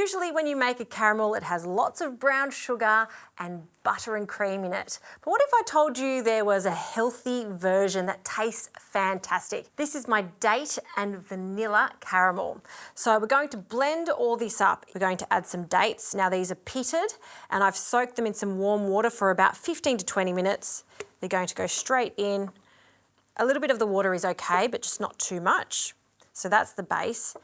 Usually when you make a caramel, it has lots of brown sugar and butter and cream in it. But what if I told you there was a healthy version that tastes fantastic? This is my date and vanilla caramel. So we're going to blend all this up. We're going to add some dates. Now these are pitted and I've soaked them in some warm water for about 15 to 20 minutes. They're going to go straight in. A little bit of the water is okay, but just not too much. So that's the base.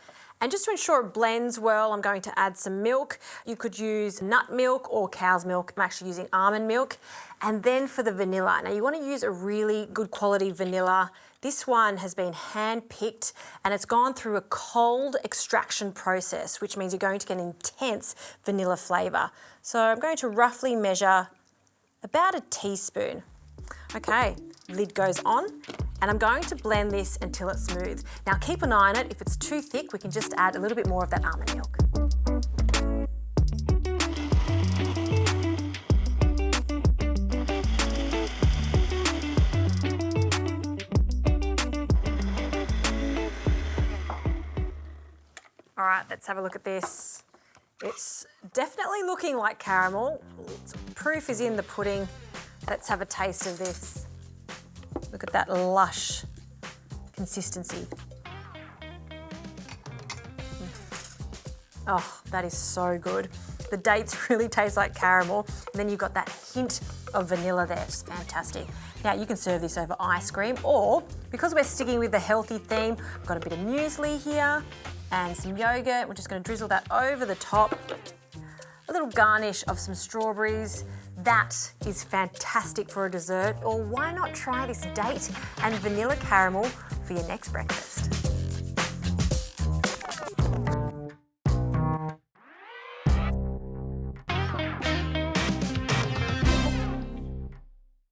And just to ensure it blends well, I'm going to add some milk. You could use nut milk or cow's milk. I'm actually using almond milk. And then for the vanilla. Now you want to use a really good quality vanilla. This one has been hand-picked and it's gone through a cold extraction process, which means you're going to get intense vanilla flavour. So I'm going to roughly measure about a teaspoon. Okay, lid goes on. And I'm going to blend this until it's smooth. Now keep an eye on it. If it's too thick, we can just add a little bit more of that almond milk. All right, let's have a look at this. It's definitely looking like caramel. Proof is in the pudding. Let's have a taste of this. Look at that lush consistency. Oh, that is so good. The dates really taste like caramel, and then you've got that hint of vanilla there. It's fantastic. Now you can serve this over ice cream, or because we're sticking with the healthy theme, I've got a bit of muesli here and some yogurt. We're just going to drizzle that over the top. A little garnish of some strawberries. That is fantastic for a dessert, or why not try this date and vanilla caramel for your next breakfast?